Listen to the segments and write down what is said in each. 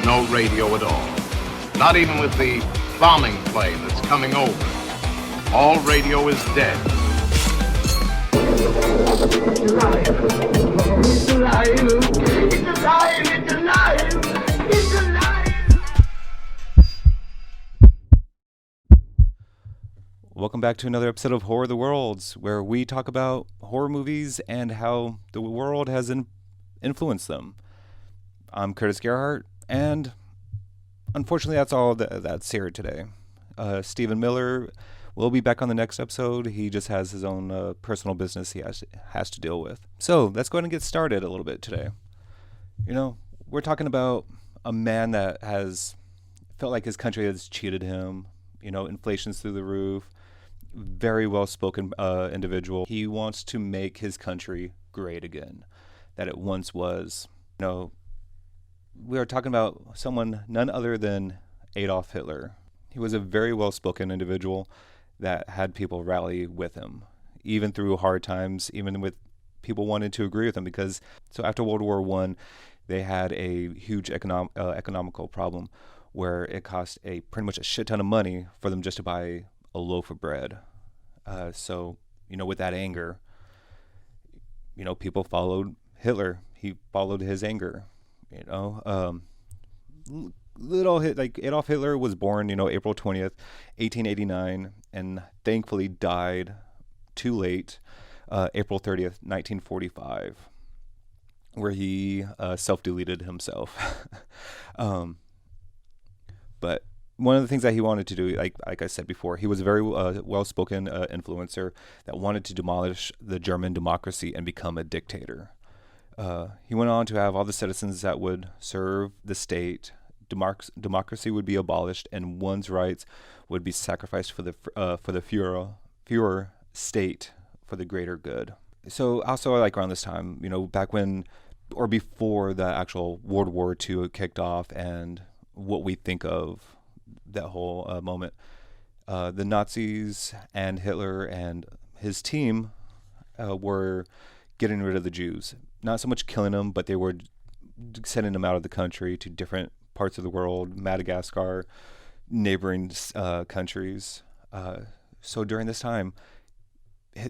no radio at all. Not even with the bombing plane that's coming over. All radio is dead. It's alive. It's alive. It's alive. It's alive. It's alive. Welcome back to another episode of Horror of the Worlds, where we talk about horror movies and how the world has influenced them. I'm Curtis Gerhardt, and unfortunately that's all that's here today. Stephen Miller will be back on the next episode. He just has his own personal business he has to deal with. So let's go ahead and get started a little bit today. You know, we're talking about a man that has felt like his country has cheated him. You know, inflation's through the roof. Very well-spoken individual. He wants to make his country great again, that it once was. You know, we are talking about someone none other than Adolf Hitler. He was a very well-spoken individual that had people rally with him, even through hard times, even with people wanting to agree with him. Because so after World War I, they had a huge economical problem where it cost pretty much a shit ton of money for them just to buy a loaf of bread. So, you know, with that anger, you know, people followed Hitler. He followed his anger, you know. Like Adolf Hitler was born, you know, April 20th, 1889, and thankfully died too late, April 30th, 1945, where he self-deleted himself. But one of the things that he wanted to do, like I said before, he was a very well-spoken influencer that wanted to demolish the German democracy and become a dictator. He went on to have all the citizens that would serve the state. Democracy would be abolished, and one's rights would be sacrificed for the Führer state for the greater good. So also, like around this time, you know, back when or before the actual World War II kicked off, and what we think of that whole moment, the Nazis and Hitler and his team were getting rid of the Jews. Not so much killing them, but they were sending them out of the country to different parts of the world, Madagascar, neighboring countries. So during this time,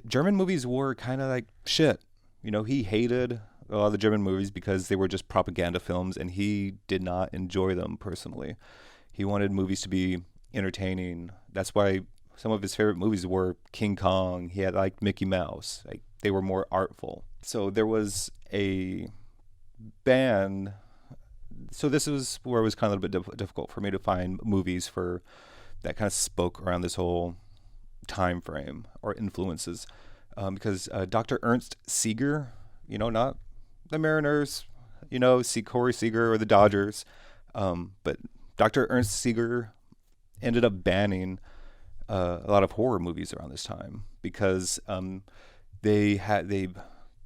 German movies were kind of like shit. You know, he hated a lot of the German movies because they were just propaganda films, and he did not enjoy them personally. He wanted movies to be entertaining. That's why some of his favorite movies were King Kong. He had liked Mickey Mouse. Like, they were more artful. So there was a ban. So this was where it was kind of a little bit difficult for me to find movies for that kind of spoke around this whole time frame or influences, because Dr. Ernst Seeger, you know, not the Mariners, you know, Corey Seager or the Dodgers, but Dr. Ernst Seeger ended up banning a lot of horror movies around this time because they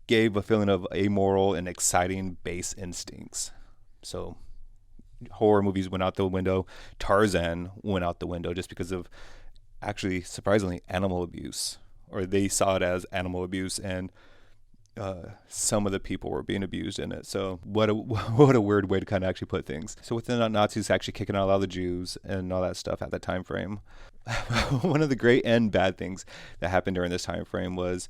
gave a feeling of amoral and exciting base instincts. So horror movies went out the window. Tarzan went out the window just because of, actually, surprisingly, animal abuse, or they saw it as animal abuse, and some of the people were being abused in it. So what a weird way to kind of actually put things. So with the Nazis actually kicking out a lot of the Jews and all that stuff at that time frame, one of the great and bad things that happened during this time frame was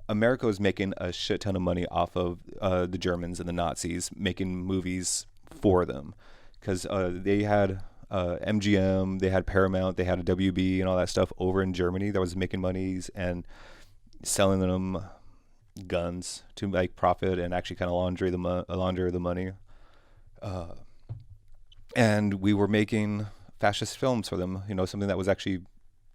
America was making a shit ton of money off of the Germans and the Nazis making movies for them, because they had MGM, they had Paramount, they had a WB and all that stuff over in Germany that was making monies and selling them guns to like profit and actually kind of launder the money. And we were making fascist films for them, you know, something that was actually,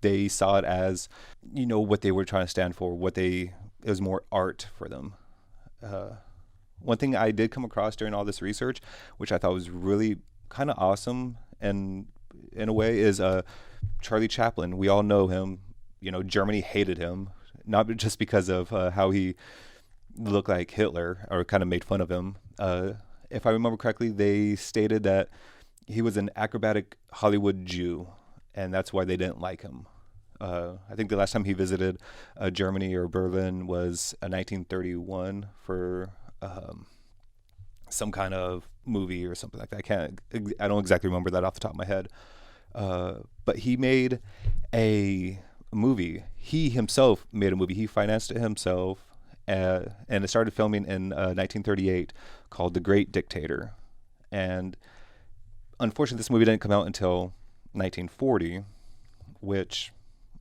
they saw it as, you know, what they were trying to stand for, it was more art for them. One thing I did come across during all this research, which I thought was really kind of awesome and in a way, is Charlie Chaplin. We all know him. You know, Germany hated him, not just because of how he looked like Hitler or kind of made fun of him. If I remember correctly, they stated that he was an acrobatic Hollywood Jew, and that's why they didn't like him. I think the last time he visited Germany or Berlin was 1931 for some kind of movie or something like that. I don't exactly remember that off the top of my head. But he made a movie. He himself made a movie. He financed it himself, and it started filming in 1938, called The Great Dictator. And unfortunately, this movie didn't come out until 1940, which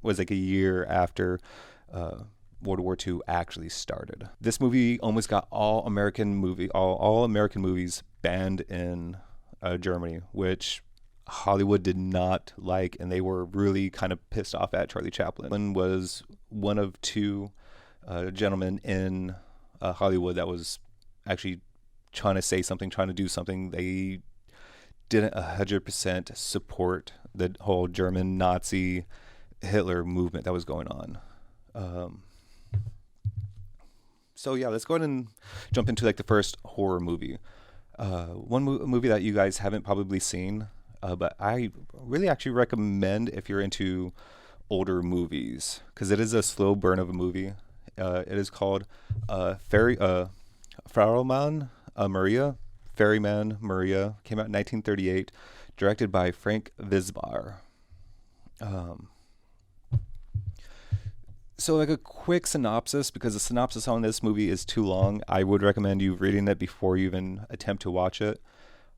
was like a year after World War II actually started. This movie almost got all American movies banned in Germany, which Hollywood did not like, and they were really kind of pissed off at Charlie Chaplin. Was one of two gentlemen in Hollywood that was actually trying to say something, trying to do something. They didn't 100% support the whole German Nazi Hitler movement that was going on. So yeah, let's go ahead and jump into like the first horror movie. One movie that you guys haven't probably seen, but I really actually recommend if you're into older movies, because it is a slow burn of a movie. It is called Ferryman Maria. Ferryman Maria came out in 1938, directed by Frank Wisbar. So like a quick synopsis, because the synopsis on this movie is too long. I would recommend you reading it before you even attempt to watch it.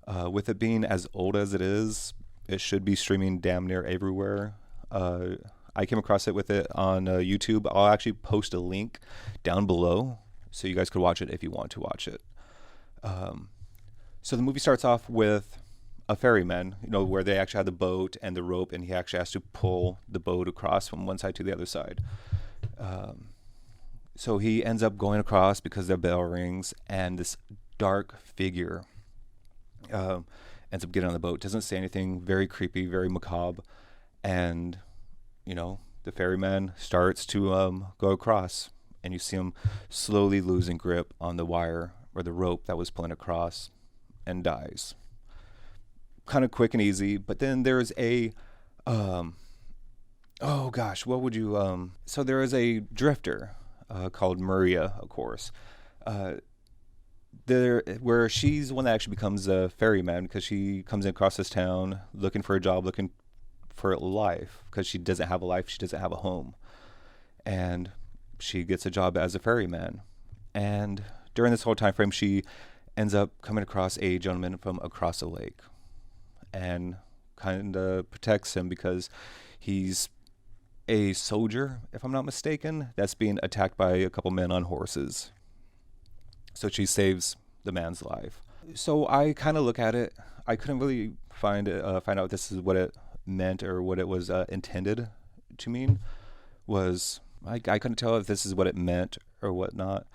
With it being as old as it is, it should be streaming damn near everywhere. I came across it with it on YouTube. I'll actually post a link down below so you guys could watch it if you want to watch it. So the movie starts off with a ferryman, where they actually have the boat and the rope, and he actually has to pull the boat across from one side to the other side. So he ends up going across because the bell rings, and this dark figure ends up getting on the boat. Doesn't say anything, very creepy, very macabre. And, the ferryman starts to go across, and you see him slowly losing grip on the wire or the rope that was pulling across, and dies. Kind of quick and easy. But then there's a so there is a drifter called Maria, of course, where she's the one that actually becomes a ferryman, because she comes across this town looking for a job, looking for a life, because she doesn't have a life, she doesn't have a home, and she gets a job as a ferryman. And during this whole time frame, she ends up coming across a gentleman from across the lake, and kind of protects him because he's a soldier, if I'm not mistaken, that's being attacked by a couple men on horses. So she saves the man's life. So I kind of look at it. I couldn't really find out if this is what it meant or what it was intended to mean. I couldn't tell if this is what it meant or whatnot.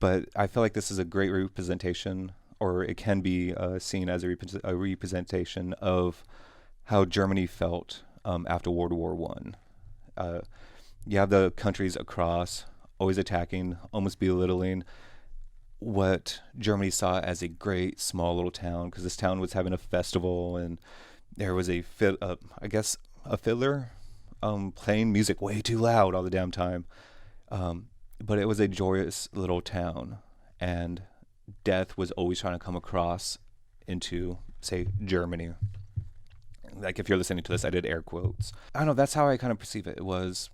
But I feel like this is a great representation, or it can be seen as a representation of how Germany felt after World War One. You have the countries across always attacking, almost belittling what Germany saw as a great small little town, because this town was having a festival, and there was a fiddler playing music way too loud all the damn time. But it was a joyous little town, and death was always trying to come across into, say, Germany. Like, if you're listening to this, I did air quotes. I don't know, that's how I kind of perceive it. It was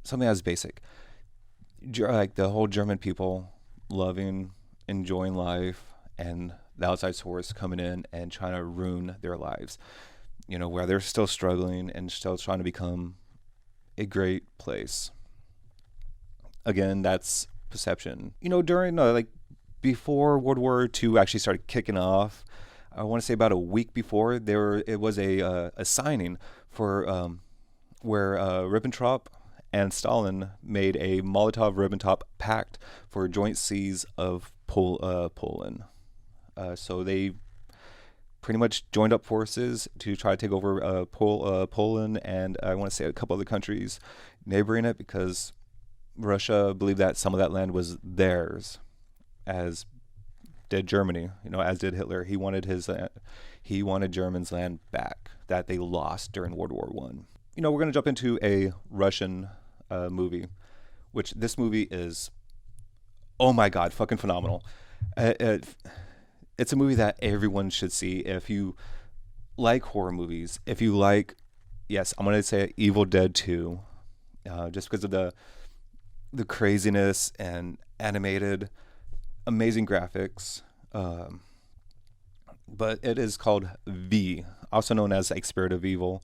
something as basic. Like, the whole German people loving, enjoying life, and the outside source coming in and trying to ruin their lives. Where they're still struggling and still trying to become a great place. Again, that's perception. During before World War II actually started kicking off, I want to say about a week before, it was a signing for where Ribbentrop and Stalin made a Molotov-Ribbentrop pact for joint seize of Poland. So they pretty much joined up forces to try to take over Poland, and I want to say a couple other countries neighboring it, because Russia believed that some of that land was theirs, as did Germany. As did Hitler. He wanted Germans' land back that they lost during World War One. We're going to jump into a Russian movie, which this movie is, oh my god, fucking phenomenal. it's a movie that everyone should see if you like horror movies. If you like, yes, I'm gonna say Evil Dead 2, just because of the craziness and animated, amazing graphics. But it is called V, also known as like Spirit of Evil.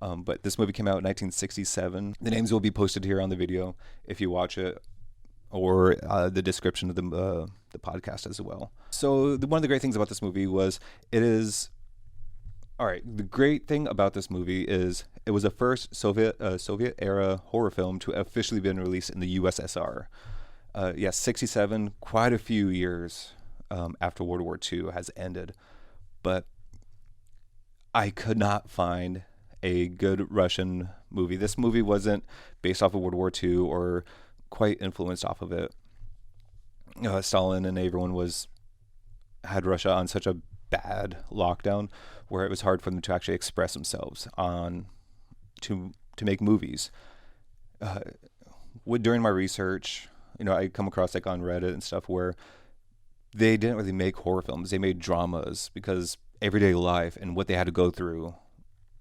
But this movie came out in 1967. The names will be posted here on the video if you watch it, or the description of the podcast as well. So one of the great things about this movie was it is. All right, the great thing about this movie is it was the first Soviet era horror film to officially been released in the USSR. Yes, 67, quite a few years after World War II has ended, but I could not find a good Russian movie. This movie wasn't based off of World War II or quite influenced off of it. Stalin and everyone had Russia on such a bad lockdown where it was hard for them to actually express themselves to make movies. During my research, I come across like on Reddit and stuff where they didn't really make horror films. They made dramas because everyday life and what they had to go through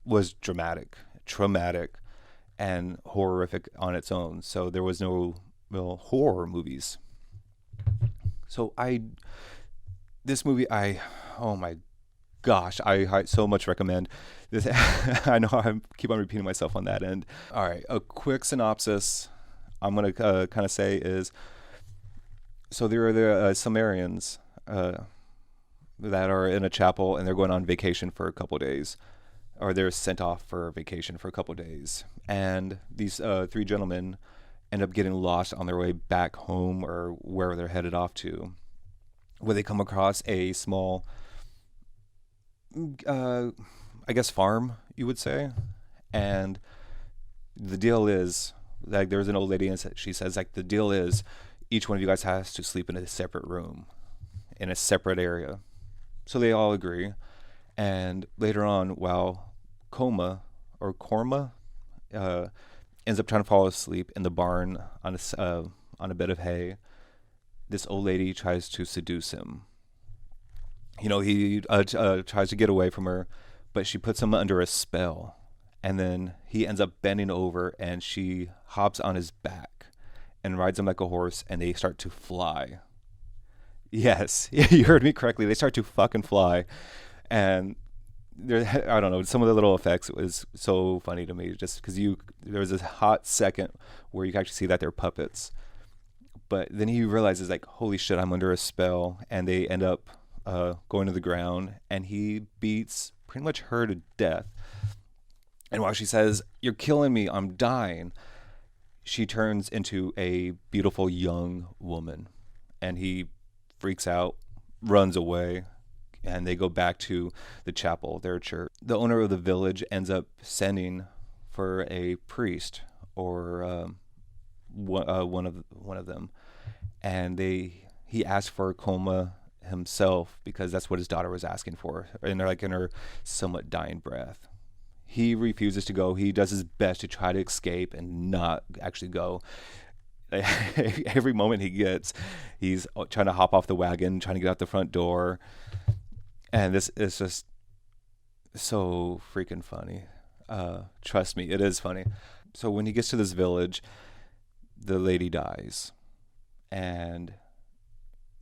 was dramatic, traumatic, and horrific on its own. So there was no real horror movies. So this movie, oh my gosh, I so much recommend this. I know I keep on repeating myself on that end. All right, a quick synopsis I'm going to kind of say is, so there are the Sumerians that are in a chapel and they're going on vacation for a couple days, or they're sent off for vacation for a couple days. And these three gentlemen end up getting lost on their way back home or where they're headed off to, where they come across a small, I guess, farm, you would say. And the deal is, like, there's an old lady and she says, like, the deal is each one of you guys has to sleep in a separate room, in a separate area. So they all agree. And later on, while Korma ends up trying to fall asleep in the barn on a bed of hay, this old lady tries to seduce him. He tries to get away from her, but she puts him under a spell. And then he ends up bending over and she hops on his back and rides him like a horse, and they start to fly. Yes, you heard me correctly. They start to fucking fly. And I don't know, some of the little effects was so funny to me, just because there was a hot second where you can actually see that they're puppets. But then he realizes, like, holy shit, I'm under a spell. And they end up going to the ground, and he beats pretty much her to death. And while she says, "You're killing me, I'm dying," she turns into a beautiful young woman. And he freaks out, runs away, and they go back to the chapel, their church. The owner of the village ends up sending for a priest or one of them, and he asked for Koma himself because that's what his daughter was asking for, and they're like in her somewhat dying breath. He refuses to go. He does his best to try to escape and not actually go. Every moment he gets, he's trying to hop off the wagon, trying to get out the front door. And this is just so freaking funny. Trust me, it is funny. So when he gets to this village, the lady dies. And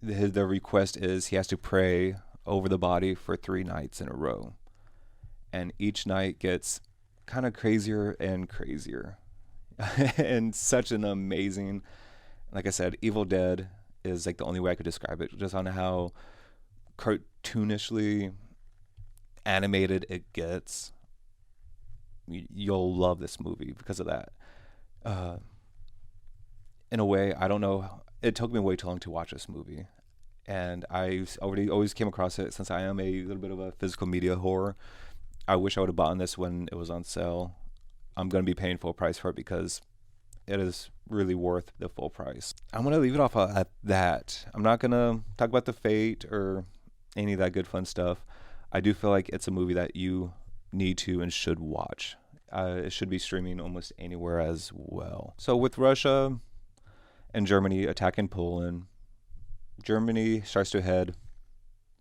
the request is he has to pray over the body for 3 nights in a row. And each night gets kind of crazier and crazier. And such an amazing, like I said, Evil Dead is like the only way I could describe it, just on how cartoonishly animated it gets. You'll love this movie because of that. In a way, I don't know, it took me way too long to watch this movie, and I always came across it since I am a little bit of a physical media whore. I wish I would have bought this when it was on sale. I'm going to be paying full price for it because it is really worth the full price. I'm going to leave it off at that. I'm not going to talk about the fate or any of that good fun stuff. I do feel like it's a movie that you need to and should watch. It should be streaming almost anywhere as well. So with Russia and Germany attacking Poland, Germany starts to head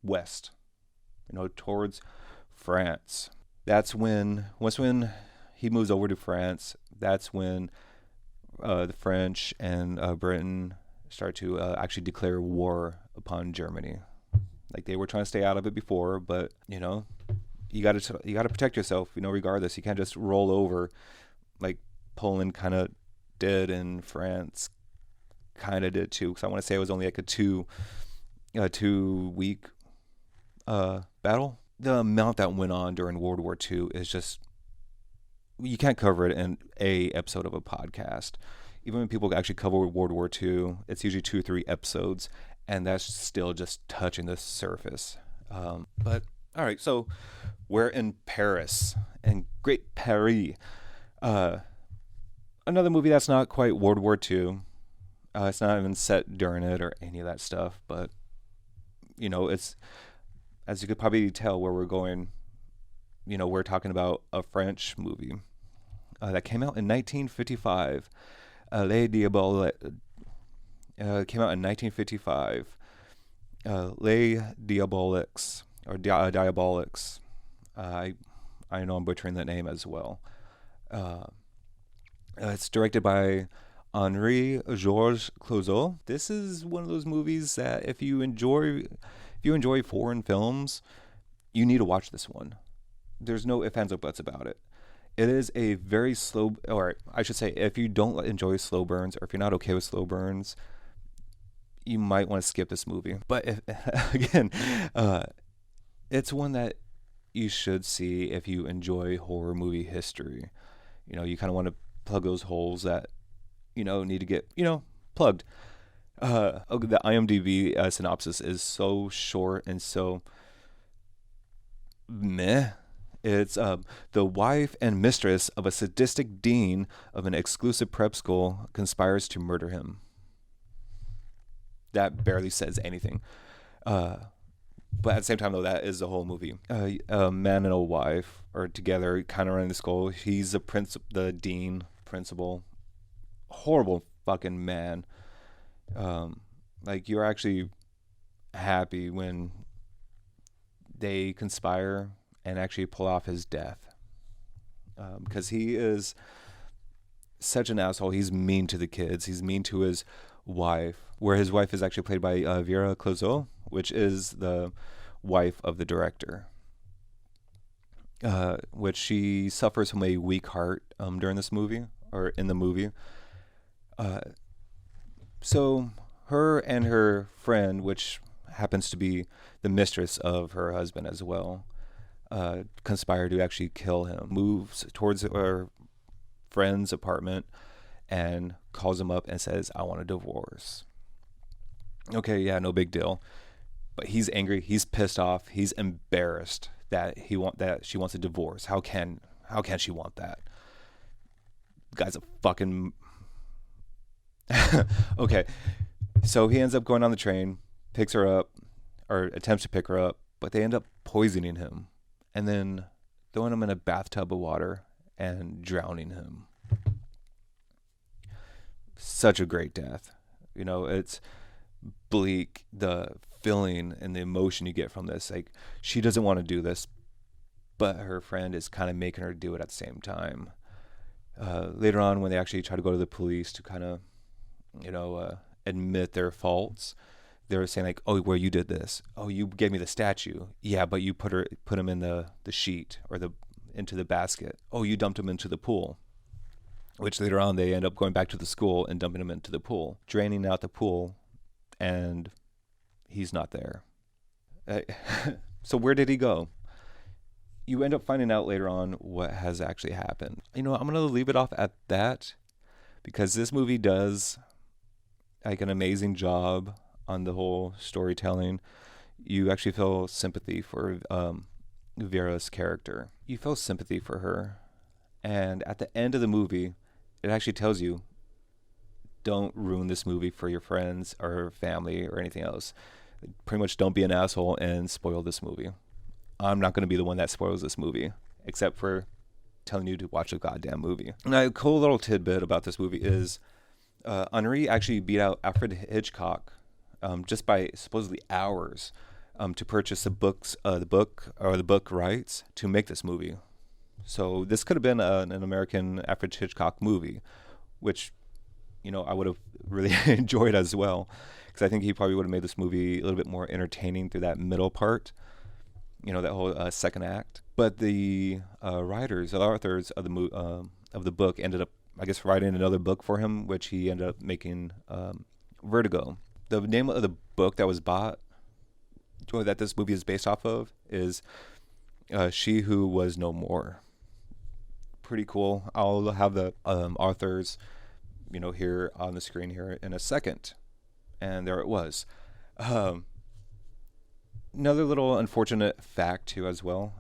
west, towards France. Once when he moves over to France, that's when the French and Britain start to actually declare war upon Germany. Like, they were trying to stay out of it before, but you got to protect yourself. Regardless, you can't just roll over, like Poland kind of did, and France kind of did too. Because I want to say it was only like a 2-week battle. The amount that went on during World War II is just, you can't cover it in a episode of a podcast. Even when people actually cover World War II, it's usually 2 or 3 episodes, and that's still just touching the surface. But all right, so we're in Paris, in Great Paris. Another movie that's not quite World War II. It's not even set during it or any of that stuff, but it's, as you could probably tell where we're going, we're talking about a French movie that came out in 1955. Les Diaboliques. Came out in 1955. Les Diaboliques, or Diaboliques. I know I'm butchering that name as well. It's directed by Henri Georges Clouzot. This is one of those movies that if you enjoy foreign films, you need to watch this one. There's no ifs, ands, or buts about it. It is a very slow, or I should say, if you don't enjoy slow burns, or if you're not okay with slow burns, you might want to skip this movie. But again, it's one that you should see if you enjoy horror movie history. You kind of want to plug those holes that need to get plugged. The IMDb synopsis is so short and so meh. It's the wife and mistress of a sadistic dean of an exclusive prep school conspires to murder him. That barely says anything. But at the same time, though, that is the whole movie. A man and a wife are together, kind of running the school. He's the dean, principal. Horrible fucking man. Like, you're actually happy when they conspire and actually pull off his death. Because he is such an asshole. He's mean to the kids. He's mean to his wife, where his wife is actually played by Vera Clouzot, which is the wife of the director. Which she suffers from a weak heart during this movie, or in the movie. So her and her friend, which happens to be the mistress of her husband as well, conspire to actually kill him. Moves towards her friend's apartment and calls him up and says, "I want a divorce." Okay, yeah, no big deal. But he's angry. He's pissed off. He's embarrassed that she wants a divorce. How can she want that? The guy's a fucking okay. So he ends up going on the train, picks her up, or attempts to pick her up, but they end up poisoning him and then throwing him in a bathtub of water and drowning him. Such a great death. It's bleak, the feeling and the emotion you get from this. Like, she doesn't want to do this, but her friend is kind of making her do it at the same time. Later on, when they actually try to go to the police to kind of, admit their faults, they were saying like, "Oh, where you did this? Oh, you gave me the statue. Yeah, but you put him in the sheet or into the basket. Oh, you dumped him into the pool." Which later on they end up going back to the school and dumping him into the pool, draining out the pool, and he's not there. So where did he go? You end up finding out later on what has actually happened. I'm going to leave it off at that, because this movie does like an amazing job on the whole storytelling. You actually feel sympathy for Vera's character. You feel sympathy for her. And at the end of the movie, it actually tells you, don't ruin this movie for your friends or family or anything else. Pretty much don't be an asshole and spoil this movie. I'm not going to be the one that spoils this movie, except for telling you to watch a goddamn movie. Now, a cool little tidbit about this movie is Henri actually beat out Alfred Hitchcock just by supposedly hours to purchase the book rights to make this movie. So this could have been an American Alfred Hitchcock movie, which, I would have really enjoyed as well, because I think he probably would have made this movie a little bit more entertaining through that middle part, that whole second act. But the authors of the book ended up, I guess, writing another book for him, which he ended up making Vertigo. The name of the book that was bought, that this movie is based off of, is She Who Was No More. Pretty cool. I'll have the authors, here on the screen here in a second. And there it was. Another little unfortunate fact too as well.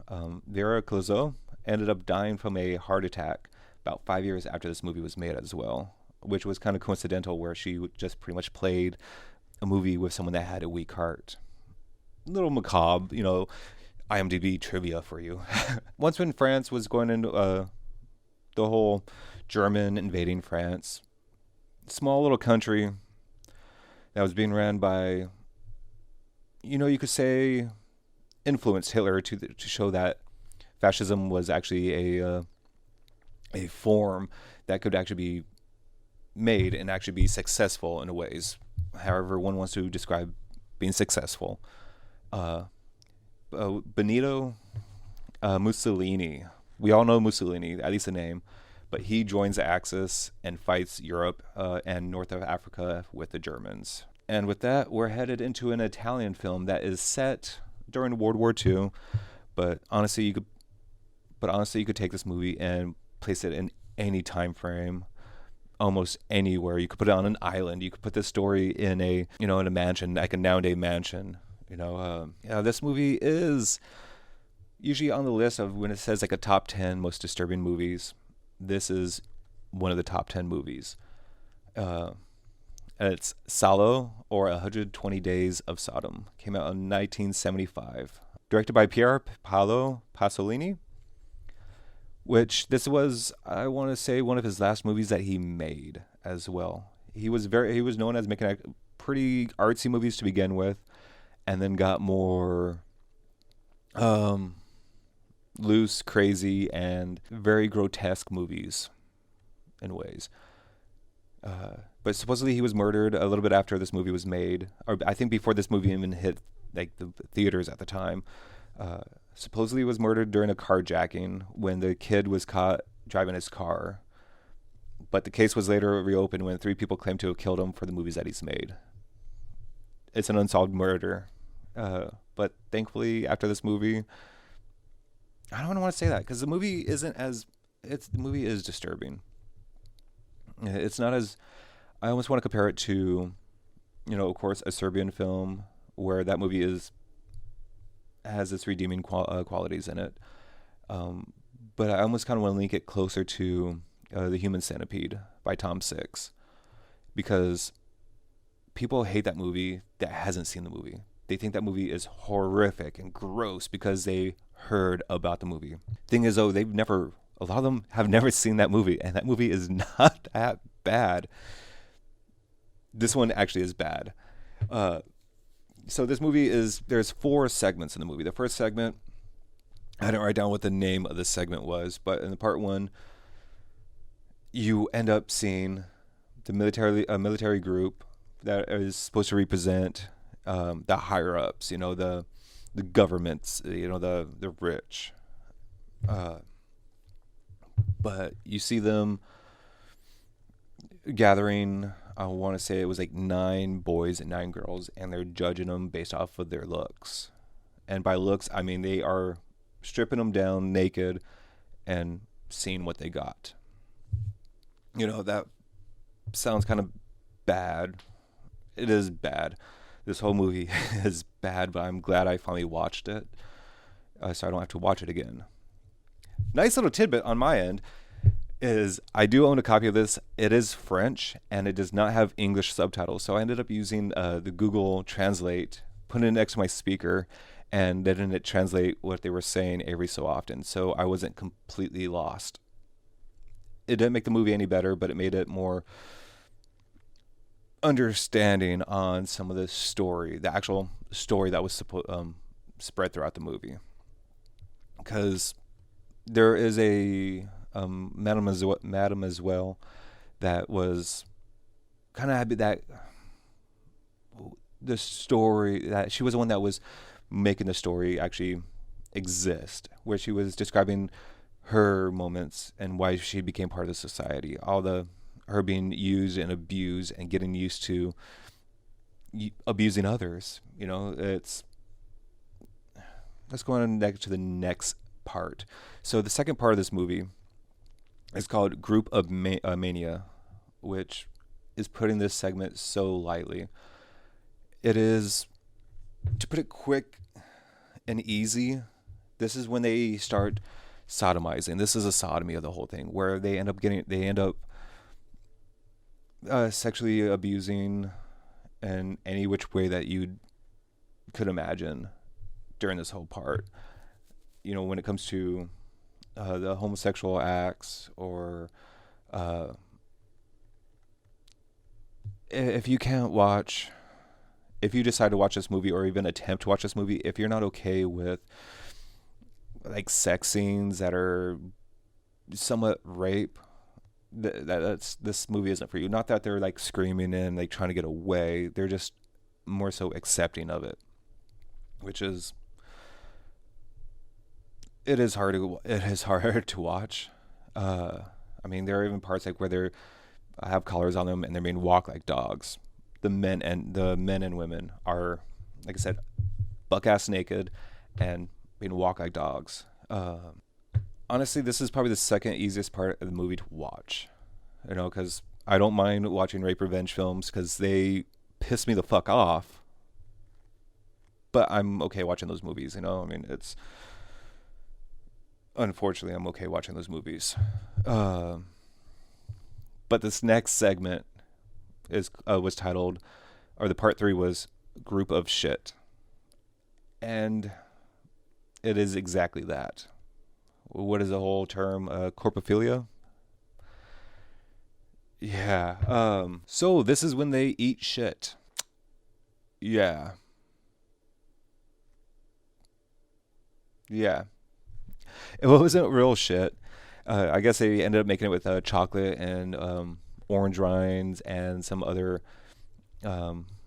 Vera Clouseau ended up dying from a heart attack about 5 years after this movie was made as well, which was kind of coincidental, where she just pretty much played a movie with someone that had a weak heart. A little macabre, IMDb trivia for you. Once when France was going into the whole German invading France, small little country that was being ran by, you could say, influenced Hitler to show that fascism was actually a form that could actually be made and actually be successful in ways, however one wants to describe being successful. Benito Mussolini, we all know Mussolini, at least the name, but he joins the Axis and fights Europe and north of Africa with the Germans. And with that, we're headed into an Italian film that is set during World War II, but honestly you could take this movie and place it in any time frame, almost anywhere. You could put it on an island. You could put this story in a mansion, like a nowadays mansion. This movie is usually on the list of when it says like a top 10 most disturbing movies. This is one of the top 10 movies. It's Salo, or 120 Days of Sodom. Came out in 1975. Directed by Pier Paolo Pasolini, which this was, I want to say, one of his last movies that he made as well. He was known as making pretty artsy movies to begin with, and then got more loose, crazy, and very grotesque movies in ways. But supposedly he was murdered a little bit after this movie was made, or I think before this movie even hit like the theaters at the time. Supposedly he was murdered during a carjacking when the kid was caught driving his car. But the case was later reopened when 3 people claimed to have killed him for the movies that he's made. It's an unsolved murder. But thankfully, after this movie, I don't want to say that because the movie the movie is disturbing. It's not as, I almost want to compare it to, of course, a Serbian film where that movie has its redeeming qualities in it. But I almost kind of want to link it closer to The Human Centipede by Tom Six, because people hate that movie that hasn't seen the movie. They think that movie is horrific and gross because they heard about the movie. Thing is, though, a lot of them have never seen that movie, and that movie is not that bad. This one actually is bad. So this movie there's 4 segments in the movie. The first segment, I didn't write down what the name of the segment was, but in the part 1, you end up seeing the military group that is supposed to represent the higher ups, the governments, the rich. But you see them gathering, I want to say it was like 9 boys and 9 girls, and they're judging them based off of their looks. And by looks, I mean they are stripping them down naked and seeing what they got. That sounds kind of bad. It is bad. This whole movie is bad, but I'm glad I finally watched it, so I don't have to watch it again. Nice little tidbit on my end is I do own a copy of this. It is French, and it does not have English subtitles, so I ended up using the Google Translate, putting it next to my speaker, and letting it translate what they were saying every so often, so I wasn't completely lost. It didn't make the movie any better, but it made it more understanding on some of the story, the actual story that was spread throughout the movie. Because there is a Mademoiselle that was kind of happy that the story, that she was the one that was making the story actually exist, where she was describing her moments and why she became part of the society, her being used and abused and getting used to abusing others. Let's go on to the next part. So the second part of this movie is called Group of Mania, which is putting this segment so lightly. It is, to put it quick and easy, this is when they start sodomizing. This is a sodomy of the whole thing, where they end up sexually abusing in any which way that you could imagine during this whole part. When it comes to the homosexual acts, or if you decide to watch this movie, or even attempt to watch this movie, if you're not okay with like sex scenes that are somewhat rape, this movie isn't for you. Not that they're like screaming and like trying to get away, they're just more so accepting of it, which is, it is hard to watch. I mean, there are even parts like where they have collars on them and they're being walked like dogs. The men and women are, like I said, buck ass naked and being walked like dogs. Honestly, this is probably the second easiest part of the movie to watch. Because I don't mind watching rape revenge films because they piss me the fuck off. But I'm okay watching those movies. I mean, unfortunately, I'm okay watching those movies. But this next segment was titled, or the part 3 was Group of Shit. And it is exactly that. What is the whole term? Corpophilia? Yeah. So this is when they eat shit. Yeah. It wasn't real shit. I guess they ended up making it with chocolate and orange rinds and some other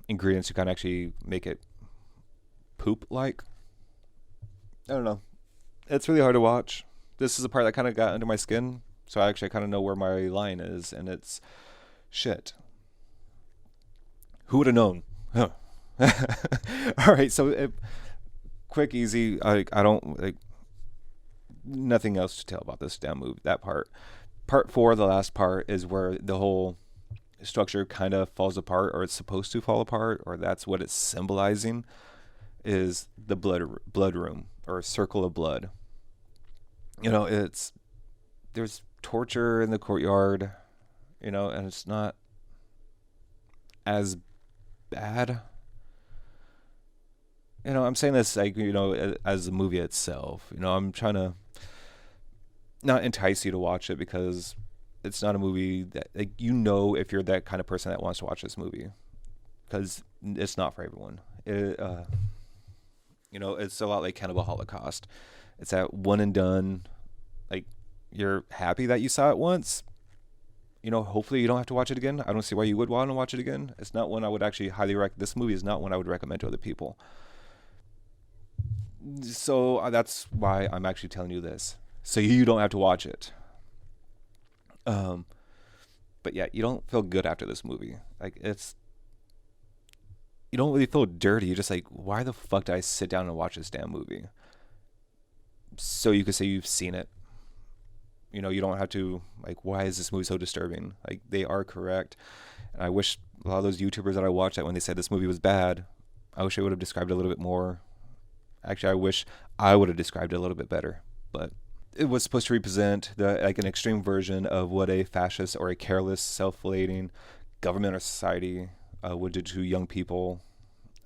ingredients to kind of actually make it poop-like. I don't know. It's really hard to watch. This is the part that kind of got under my skin, so I kind of know where my line is, and it's shit. Who would have known? Huh. All right, so quick, easy. I don't like nothing else to tell about this damn movie. That part. Part 4, the last part, is where the whole structure kind of falls apart, or it's supposed to fall apart, or that's what it's symbolizing, is the blood room, or circle of blood. There's torture in the courtyard, and it's not as bad. I'm saying this like, as the movie itself. I'm trying to not entice you to watch it, because it's not a movie that, like, if you're that kind of person that wants to watch this movie, because it's not for everyone. It's a lot like Cannibal Holocaust. It's that one and done. Like, you're happy that you saw it once. Hopefully you don't have to watch it again. I don't see why you would want to watch it again. It's not one I would actually highly recommend. This movie is not one I would recommend to other people. So that's why I'm actually telling you this, so you don't have to watch it. But yeah, you don't feel good after this movie. Like, you don't really feel dirty. You're just like, why the fuck did I sit down and watch this damn movie? So you could say you've seen it. You don't have to, like, why is this movie so disturbing? Like, they are correct. And I wish a lot of those YouTubers that I watched, that when they said this movie was bad, I wish they would have described it a little bit more. Actually, I wish I would have described it a little bit better. But it was supposed to represent an extreme version of what a fascist or a careless, self-flating government or society would do to young people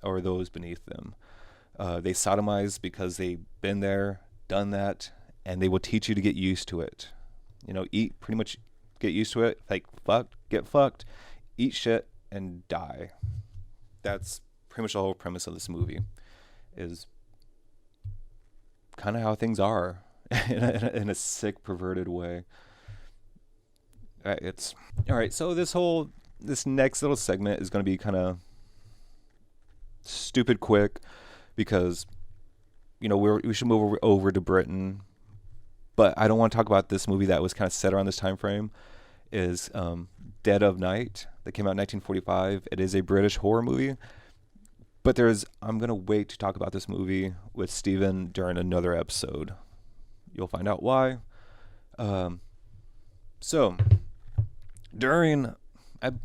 or those beneath them. They sodomize because they've been there, done that, and they will teach you to get used to it. Pretty much get used to it. Like, get fucked, eat shit, and die. That's pretty much the whole premise of this movie, is kind of how things are in a sick, perverted way. It's all right. So this next little segment is going to be kind of stupid quick, because we should move over to Britain, but I don't want to talk about this movie that was kind of set around this time frame. Is Dead of Night, that came out in 1945. It is a British horror movie, but I'm gonna wait to talk about this movie with Steven during another episode. You'll find out why. So during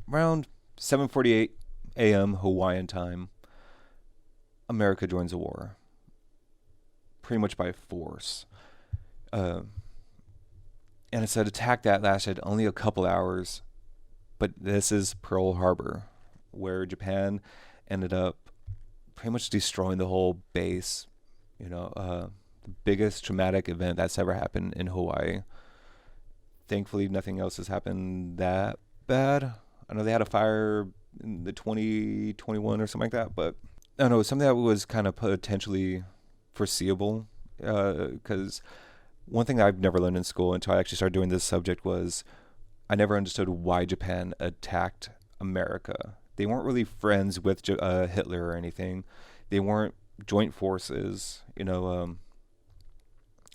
around 7:48 a.m. Hawaiian time, America joins the war, pretty much by force. And it's an attack that lasted only a couple hours, but this is Pearl Harbor, where Japan ended up pretty much destroying the whole base. The biggest traumatic event that's ever happened in Hawaii. Thankfully, nothing else has happened that bad. I know they had a fire in the 2021 or something like that, but I don't know, something that was kind of potentially foreseeable, because one thing that I've never learned in school until I actually started doing this subject was I never understood why Japan attacked America. They weren't really friends with Hitler or anything. They weren't joint forces. I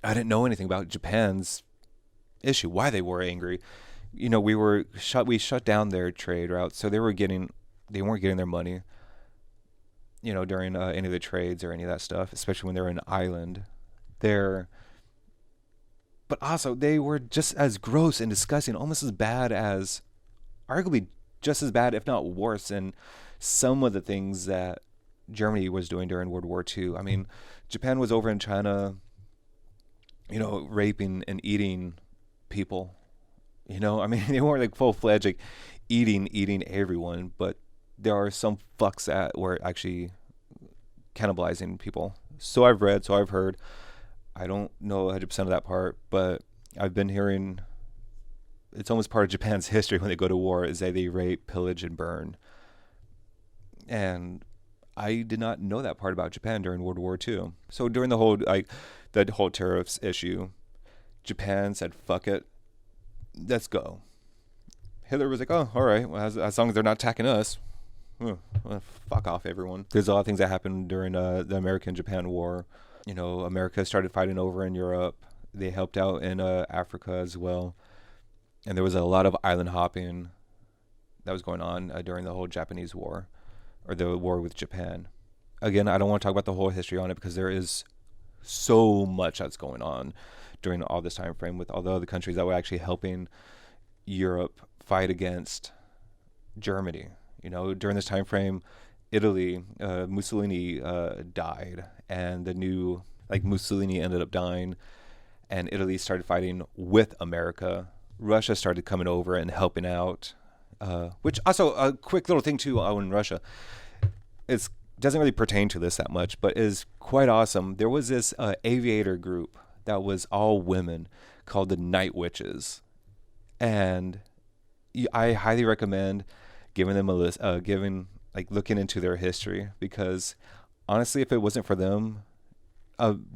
didn't know anything about Japan's issue, why they were angry. We shut down their trade routes, so they weren't getting their money, during any of the trades or any of that stuff, especially when they're an island. But also, they were just as gross and disgusting, almost as bad as, arguably just as bad, if not worse, than some of the things that Germany was doing during World War II. I mean, Japan was over in China, raping and eating people. They weren't like full-fledged, like eating everyone, but there are some fucks that were actually cannibalizing people. So I've read, so I've heard. I don't know 100% of that part, but I've been hearing it's almost part of Japan's history when they go to war is that they rape, pillage, and burn. And I did not know that part about Japan during World War II. So during the whole tariffs issue, Japan said, fuck it, let's go. Hitler was like, oh, all right, well, as long as they're not attacking us, well, fuck off, everyone. There's a lot of things that happened during the American-Japan War. America started fighting over in Europe. They helped out in Africa as well. And there was a lot of island hopping that was going on during the whole Japanese war, or the war with Japan. Again, I don't want to talk about the whole history on it because there is so much that's going on during all this time frame with all the other countries that were actually helping Europe fight against Germany. During this time frame, Italy, Mussolini died, and Mussolini ended up dying, and Italy started fighting with America. Russia started coming over and helping out, which also a quick little thing too in Russia. It doesn't really pertain to this that much, but is quite awesome. There was this aviator group that was all women called the Night Witches, and I highly recommend giving them a list, looking into their history, because honestly, if it wasn't for them,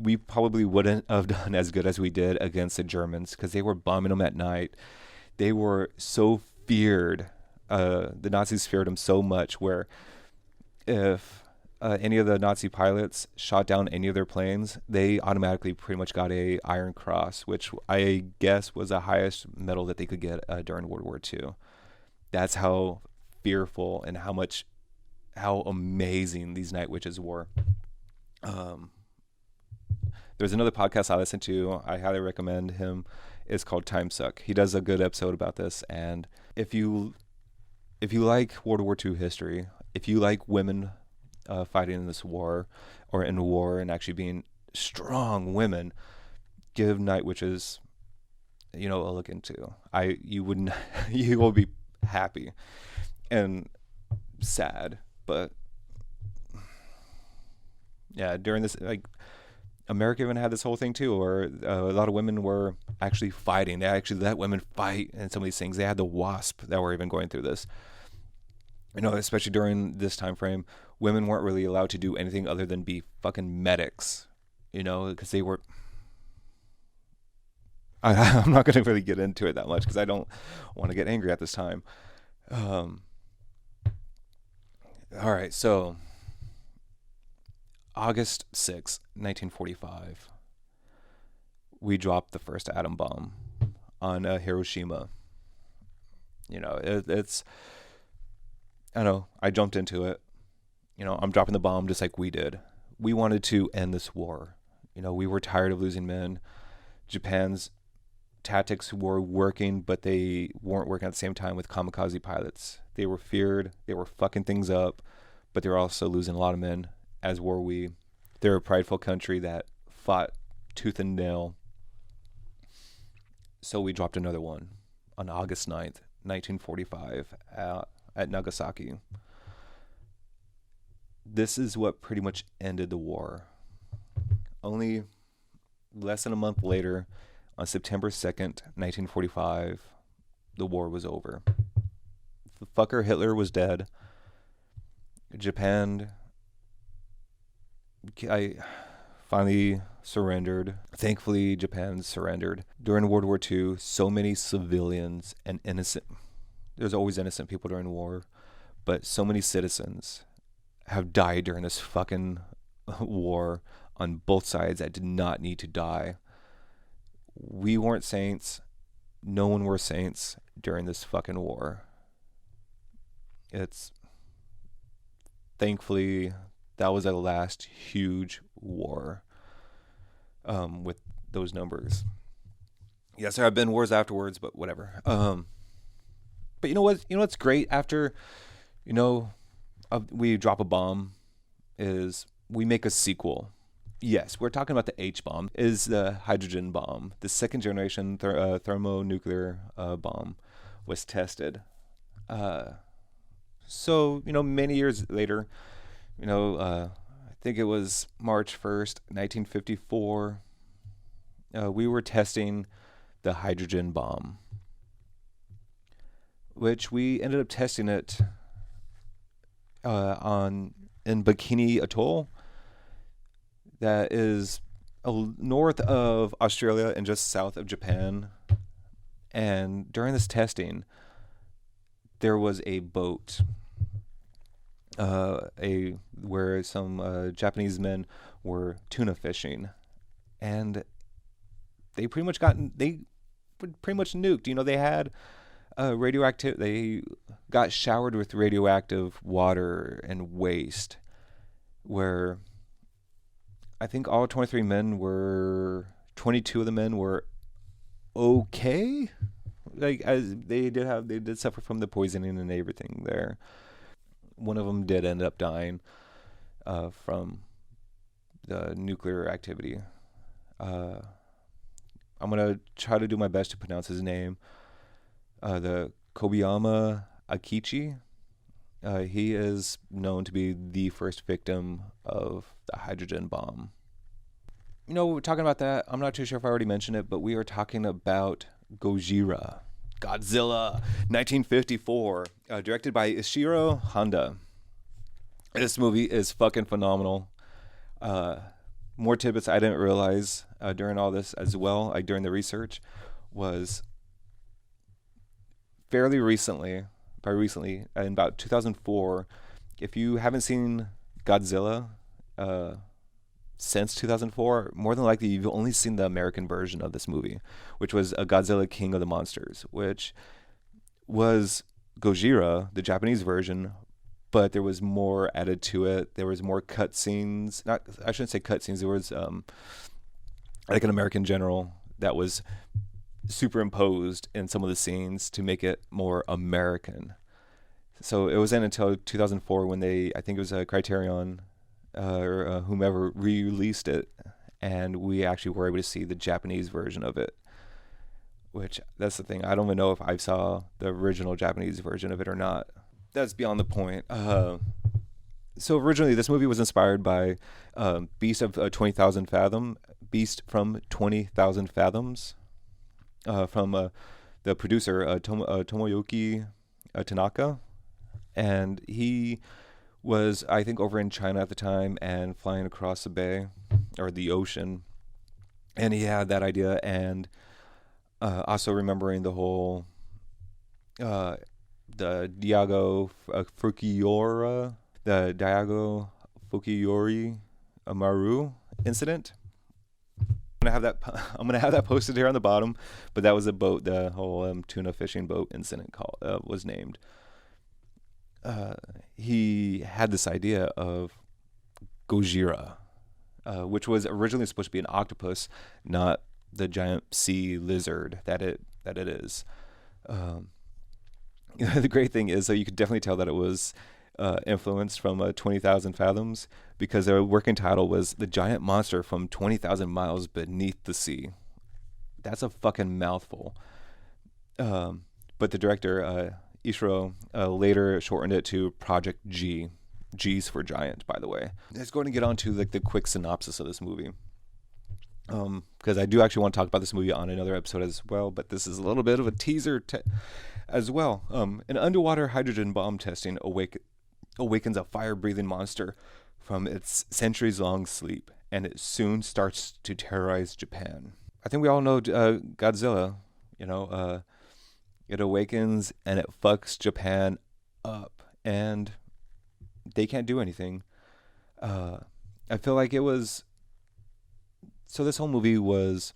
we probably wouldn't have done as good as we did against the Germans, because they were bombing them at night. They were so feared. The Nazis feared them so much where if any of the Nazi pilots shot down any of their planes, they automatically pretty much got a Iron Cross, which I guess was the highest medal that they could get during World War II. That's how fearful and how amazing these Night Witches were. There's another podcast I listen to. I highly recommend him. It's called Time Suck. He does a good episode about this. And if you like World War II history, if you like women fighting in this war or in war and actually being strong women, give Night Witches, a look into. You will be happy and sad, but yeah, during this, America even had this whole thing too, where a lot of women were actually fighting. They actually let women fight in some of these things. They had the WASP that were even going through this. Especially during this time frame, women weren't really allowed to do anything other than be fucking medics, because they were. I'm not going to really get into it that much because I don't want to get angry at this time. All right, so August 6, 1945, we dropped the first atom bomb on Hiroshima. It's. I know, I jumped into it. I'm dropping the bomb just like we did. We wanted to end this war. We were tired of losing men. Japan's tactics were working, but they weren't working at the same time with kamikaze pilots. They were feared. They were fucking things up, but they were also losing a lot of men, as were we. They're a prideful country that fought tooth and nail. So we dropped another one on August 9th, 1945 at Nagasaki. This is what pretty much ended the war. Only less than a month later, on September 2nd, 1945, the war was over. The fucker Hitler was dead. Japan finally surrendered. Thankfully, Japan surrendered. During World War II, so many civilians and innocent... There's always innocent people during war, but so many citizens have died during this fucking war on both sides that did not need to die. We weren't saints. No one were saints during this fucking war. Thankfully, that was the last huge war with those numbers. Yes, there have been wars afterwards, but whatever. But you know what? What's great after, we drop a bomb is we make a sequel. Yes, we're talking about the H bomb, is the hydrogen bomb. The second generation thermonuclear bomb was tested. So, many years later, I think it was March 1st, 1954, we were testing the hydrogen bomb, which we ended up testing it in Bikini Atoll, that is north of Australia and just south of Japan. And during this testing, there was a boat, where some Japanese men were tuna fishing, and they pretty much nuked. They had radioactive. They got showered with radioactive water and waste, where I think all 22 of the men were okay. They did suffer from the poisoning and everything there. One of them did end up dying from the nuclear activity. I'm gonna try to do my best to pronounce his name. The Kobayama Akichi. He is known to be the first victim of the hydrogen bomb. We're talking about that. I'm not too sure if I already mentioned it, but we are talking about Gojira. Godzilla, 1954, directed by Ishiro Honda. This movie is fucking phenomenal. More tidbits I didn't realize during all this as well, during the research, was fairly recently, in about 2004, if you haven't seen Godzilla since 2004, more than likely you've only seen the American version of this movie, which was a Godzilla King of the Monsters, which was Gojira, the Japanese version, but there was more added to it. There was more cutscenes. I shouldn't say cutscenes. There was like an American general that was superimposed in some of the scenes to make it more American. So it wasn't until 2004 when I think it was a Criterion or whomever re-released it, and we actually were able to see the Japanese version of it. Which, that's the thing, I don't even know if I saw the original Japanese version of it or not. That's beyond the point. So originally this movie was inspired by Beast from 20,000 Fathoms, from the producer Tomoyuki Tanaka, and he was, I think, over in China at the time and flying across the bay or the ocean, and he had that idea, and also remembering the whole the Diago Fukiori Amaru incident. I'm gonna have that posted here on the bottom, but that was a boat, the whole tuna fishing boat incident was named. He had this idea of Gojira, which was originally supposed to be an octopus, not the giant sea lizard that it is. The great thing is, so you could definitely tell that it was influenced from 20,000 Fathoms, because their working title was The Giant Monster from 20,000 Miles Beneath the Sea. That's a fucking mouthful. But the director, Ishiro, later shortened it to Project G. G's for giant, by the way. Let's go ahead and get on to like the quick synopsis of this movie. Because I do actually want to talk about this movie on another episode as well, but this is a little bit of a teaser as well. An underwater hydrogen bomb testing awakens a fire-breathing monster from its centuries-long sleep, and it soon starts to terrorize Japan. I think we all know Godzilla. It awakens and it fucks Japan up, and they can't do anything. I feel like it was... So this whole movie was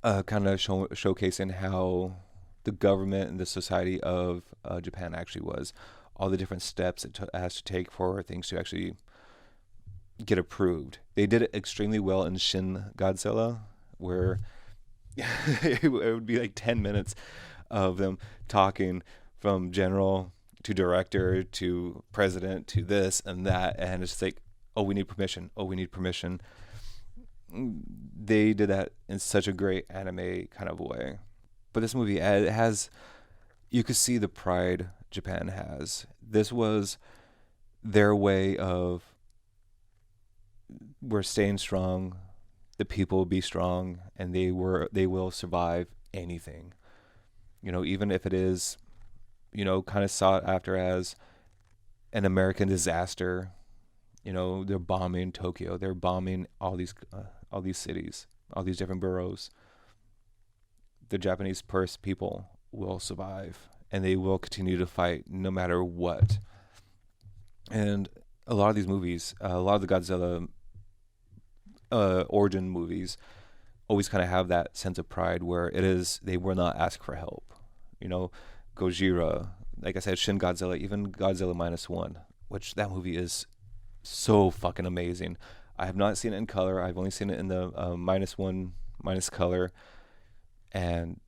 kind of showcasing how the government and the society of Japan actually was. All the different steps it has to take for things to actually get approved. They did it extremely well in Shin Godzilla, where it would be like 10 minutes of them talking from general to director to president to this and that, and it's like, oh, we need permission. Oh, we need permission. They did that in such a great anime kind of way. But this movie, it has, you could see the pride Japan has. This was their way of, we're staying strong, the people will be strong, and they will survive anything. Even if it is, kind of sought after as an American disaster. They're bombing Tokyo. They're bombing all these cities, all these different boroughs. The Japanese people will survive, and they will continue to fight no matter what. And a lot of these movies, a lot of the Godzilla origin movies, always kind of have that sense of pride where it is they will not ask for help. Gojira, like I said, Shin Godzilla, even Godzilla -1, which that movie is so fucking amazing. I have not seen it in color. I've only seen it in the -1 color, and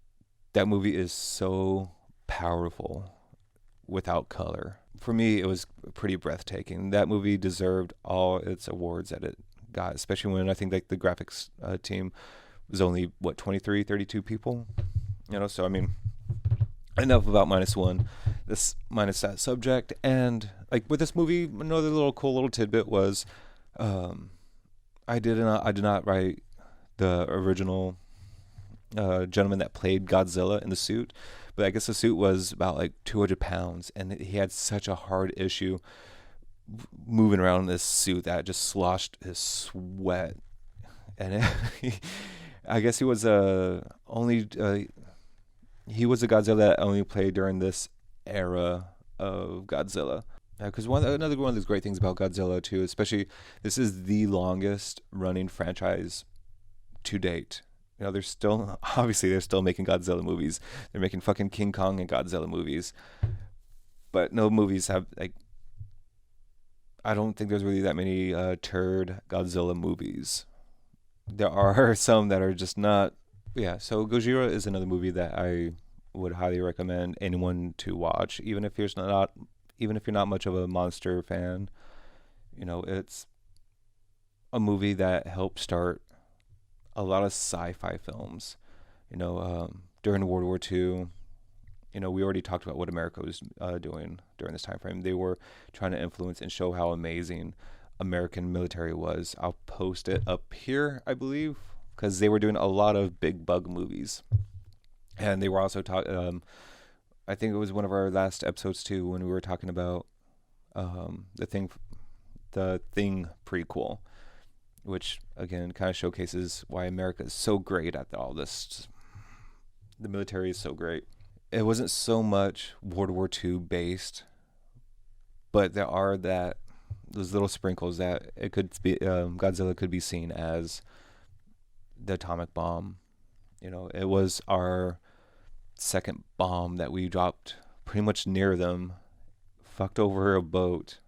that movie is so powerful without color. For me, it was pretty breathtaking. That movie deserved all its awards that it got, especially when I think like the graphics team was only 23, 32 people. So I mean, enough about -1. This minus that subject. And like with this movie, another cool little tidbit was, I did not write the original gentleman that played Godzilla in the suit, but I guess the suit was about like 200 pounds, and he had such a hard issue moving around in this suit that just sloshed his sweat. And I guess he was only he was a Godzilla that only played during this era of Godzilla. Because another one of those great things about Godzilla too, especially this is the longest running franchise to date. They're still making Godzilla movies. They're making fucking King Kong and Godzilla movies, but no movies have I don't think there's really that many turd Godzilla movies. There are some that are just not. Yeah, so Gojira is another movie that I would highly recommend anyone to watch, even if you're not much of a monster fan. It's a movie that helped start a lot of sci-fi films. During World War II, we already talked about what America was doing during this time frame. They were trying to influence and show how amazing American military was. I'll post it up here, I believe, because they were doing a lot of big bug movies, and they were also I think it was one of our last episodes too when we were talking about the Thing prequel, which again kind of showcases why America is so great at all this. The military is so great. It wasn't so much World War II based, but there are those little sprinkles that it could be Godzilla could be seen as the atomic bomb. You know, it was our second bomb that we dropped pretty much near them, fucked over a boat,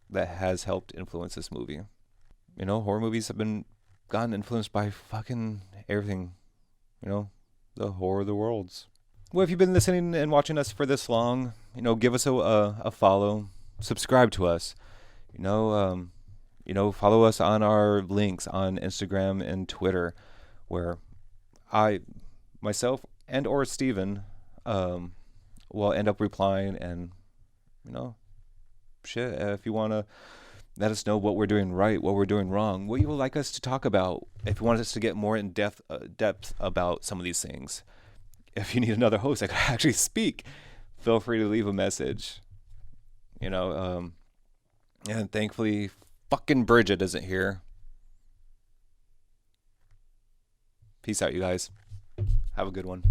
that has helped influence this movie. You know, horror movies have gotten influenced by fucking everything. You know, the horror of the worlds. Well, if you've been listening and watching us for this long, you know, give us a follow, subscribe to us. You know, follow us on our links on Instagram and Twitter, where myself and or Steven will end up replying, and you know, shit, if you want to let us know what we're doing right, what we're doing wrong, what you would like us to talk about, if you want us to get more in depth about some of these things, if you need another host that can actually speak, feel free to leave a message. You know, and thankfully fucking Bridget isn't here. Peace out, you guys. Have a good one.